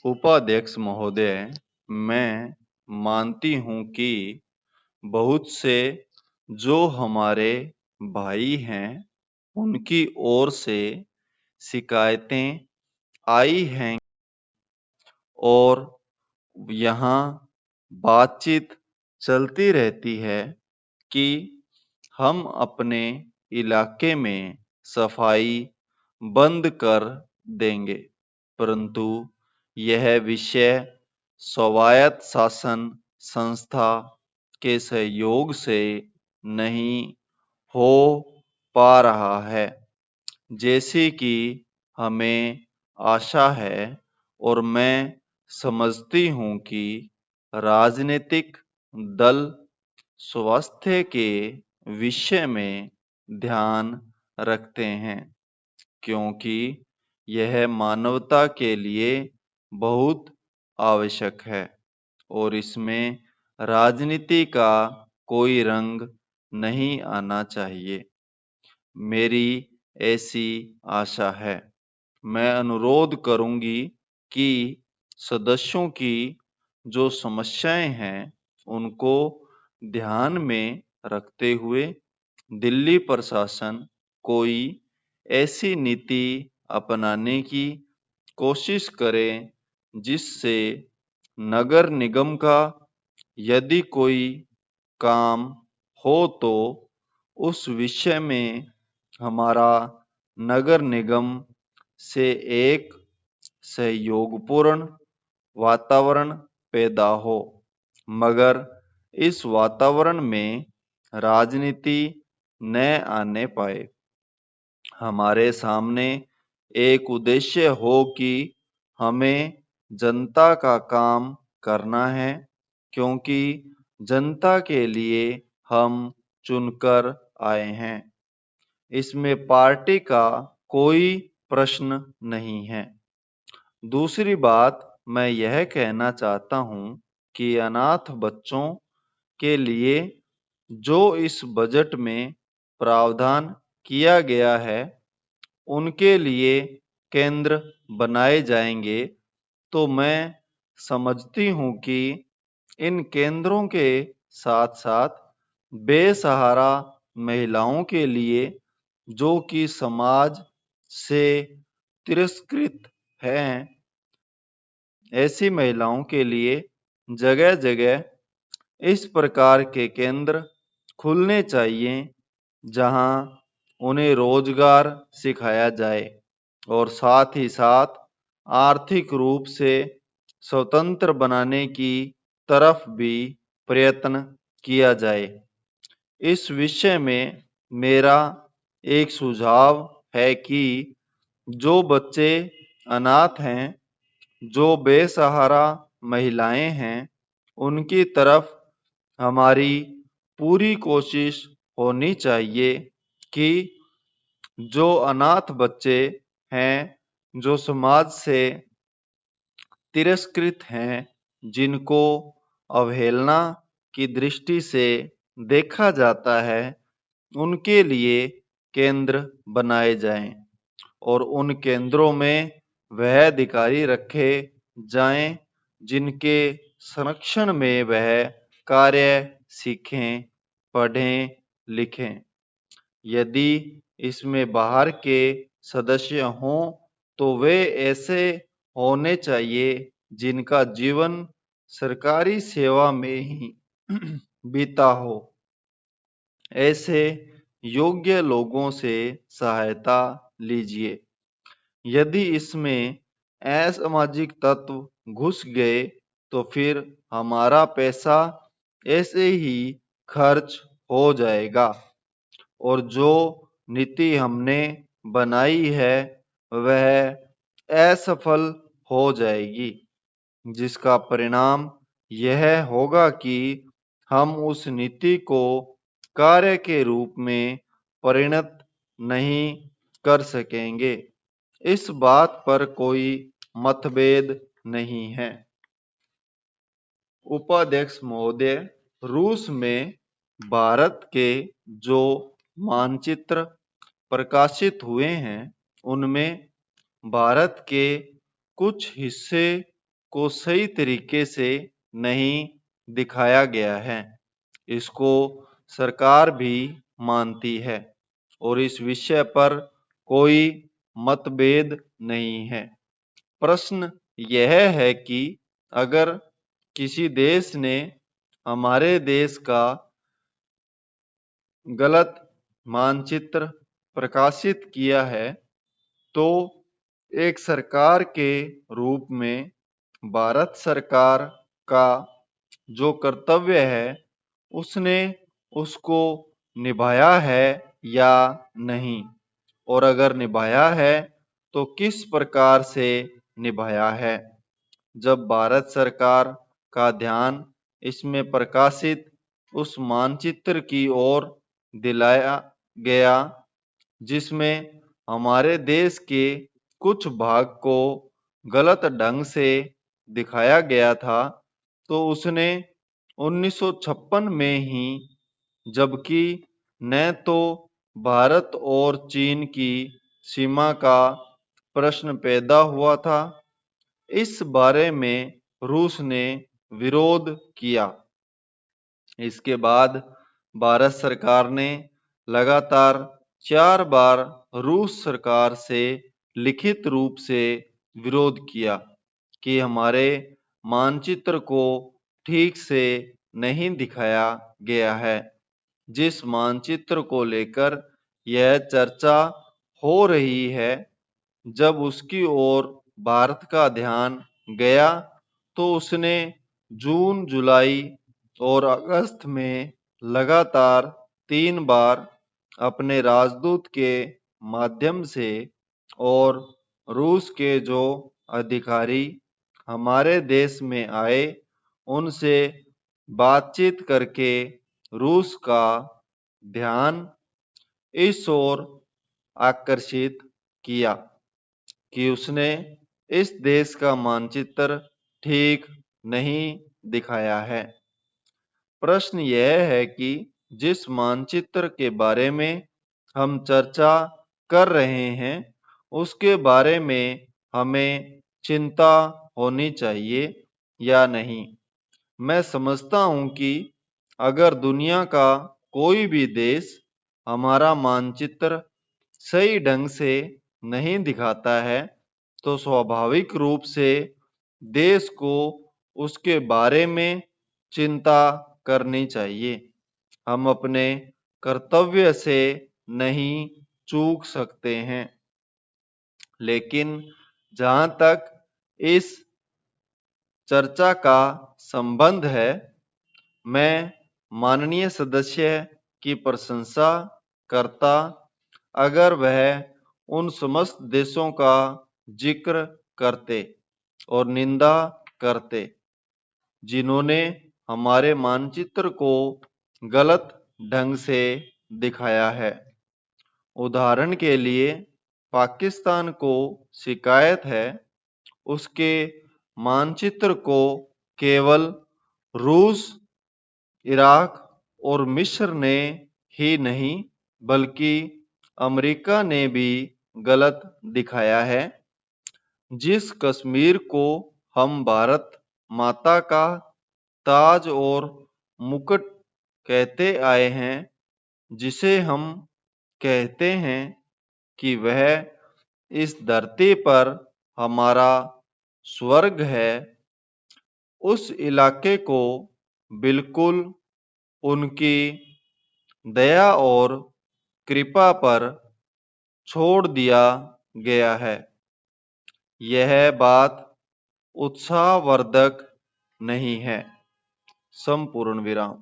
उपाध्यक्ष महोदय, मैं मानती हूँ कि बहुत से जो हमारे भाई हैं, उनकी ओर से शिकायतें आई हैं और यहाँ बातचीत चलती रहती है कि हम अपने इलाके में सफाई बंद कर देंगे, परंतु यह विषय स्वायत्त शासन संस्था के सहयोग से नहीं हो पा रहा है, जैसी कि हमें आशा है। और मैं समझती हूँ कि राजनीतिक दल स्वास्थ्य के विषय में ध्यान रखते हैं, क्योंकि यह मानवता के लिए बहुत आवश्यक है और इसमें राजनीति का कोई रंग नहीं आना चाहिए। मेरी ऐसी आशा है। मैं अनुरोध करूंगी कि सदस्यों की जो समस्याएं हैं, उनको ध्यान में रखते हुए दिल्ली प्रशासन कोई ऐसी नीति अपनाने की कोशिश करे जिससे नगर निगम का यदि कोई काम हो तो उस विषय में हमारा नगर निगम से एक सहयोगपूर्ण वातावरण पैदा हो, मगर इस वातावरण में राजनीति न आने पाए। हमारे सामने एक उद्देश्य हो कि हमें जनता का काम करना है, क्योंकि जनता के लिए हम चुनकर आए हैं। इसमें पार्टी का कोई प्रश्न नहीं है। दूसरी बात मैं यह कहना चाहता हूँ कि अनाथ बच्चों के लिए जो इस बजट में प्रावधान किया गया है, उनके लिए केंद्र बनाए जाएंगे, तो मैं समझती हूँ कि इन केंद्रों के साथ-साथ बेसहारा महिलाओं के लिए, जो कि समाज से तिरस्कृत हैं, ऐसी महिलाओं के लिए जगह-जगह इस प्रकार के केंद्र खुलने चाहिए, जहां उन्हें रोजगार सिखाया जाए और साथ ही साथ आर्थिक रूप से स्वतंत्र बनाने की तरफ भी प्रयत्न किया जाए। इस विषय में मेरा एक सुझाव है कि जो बच्चे अनाथ हैं, जो बेसहारा महिलाएं हैं, उनकी तरफ हमारी पूरी कोशिश होनी चाहिए कि जो अनाथ बच्चे हैं, जो समाज से तिरस्कृत हैं, जिनको अवहेलना की दृष्टि से देखा जाता है, उनके लिए केंद्र बनाए जाएं और उन केंद्रों में वह अधिकारी रखे जाएं जिनके संरक्षण में वह कार्य सीखें, पढ़ें, लिखें। यदि इसमें बाहर के सदस्य हों, तो वे ऐसे होने चाहिए जिनका जीवन सरकारी सेवा में ही बीता हो। ऐसे योग्य लोगों से सहायता लीजिए। यदि इसमें असामाजिक तत्व घुस गए, तो फिर हमारा पैसा ऐसे ही खर्च हो जाएगा और जो नीति हमने बनाई है, वह असफल हो जाएगी, जिसका परिणाम यह होगा कि हम उस नीति को कार्य के रूप में परिणत नहीं कर सकेंगे। इस बात पर कोई मतभेद नहीं है। उपाध्यक्ष महोदय, रूस में भारत के जो मानचित्र प्रकाशित हुए हैं, उनमें भारत के कुछ हिस्से को सही तरीके से नहीं दिखाया गया है। इसको सरकार भी मानती है और इस विषय पर कोई मतभेद नहीं है। प्रश्न यह है कि अगर किसी देश ने हमारे देश का गलत मानचित्र प्रकाशित किया है तो एक सरकार के रूप में भारत सरकार का जो कर्तव्य है उसने उसको निभाया है या नहीं, और अगर निभाया है तो किस प्रकार से निभाया है। जब भारत सरकार का ध्यान इसमें प्रकाशित उस मानचित्र की ओर दिलाया गया जिसमें हमारे देश के कुछ भाग को गलत ढंग से दिखाया गया था, तो उसने 1956 में ही, जबकि न तो भारत और चीन की सीमा का प्रश्न पैदा हुआ था, इस बारे में रूस ने विरोध किया। इसके बाद भारत सरकार ने लगातार 4 बार रूस सरकार से लिखित रूप से विरोध किया कि हमारे मानचित्र को ठीक से नहीं दिखाया गया है। जिस मानचित्र को लेकर यह चर्चा हो रही है, जब उसकी ओर भारत का ध्यान गया तो उसने जून, जुलाई और अगस्त में लगातार 3 बार अपने राजदूत के माध्यम से और रूस के जो अधिकारी हमारे देश में आए उनसे बातचीत करके रूस का ध्यान इस ओर आकर्षित किया कि उसने इस देश का मानचित्र ठीक नहीं दिखाया है। प्रश्न यह है कि जिस मानचित्र के बारे में हम चर्चा कर रहे हैं उसके बारे में हमें चिंता होनी चाहिए या नहीं। मैं समझता हूं कि अगर दुनिया का कोई भी देश हमारा मानचित्र सही ढंग से नहीं दिखाता है तो स्वाभाविक रूप से देश को उसके बारे में चिंता करनी चाहिए। हम अपने कर्तव्य से नहीं चूक सकते हैं। लेकिन जहां तक इस चर्चा का संबंध है, मैं माननीय सदस्य की प्रशंसा करता अगर वह उन समस्त देशों का जिक्र करते और निंदा करते जिन्होंने हमारे मानचित्र को गलत ढंग से दिखाया है। उदाहरण के लिए पाकिस्तान को शिकायत है उसके मानचित्र को केवल रूस, इराक और मिस्र ने ही नहीं बल्कि अमेरिका ने भी गलत दिखाया है। जिस कश्मीर को हम भारत माता का ताज और मुकुट कहते आए हैं, जिसे हम कहते हैं कि वह इस धरती पर हमारा स्वर्ग है, उस इलाके को बिल्कुल उनकी दया और कृपा पर छोड़ दिया गया है। यह बात उत्साहवर्धक नहीं है। संपूर्ण विराम।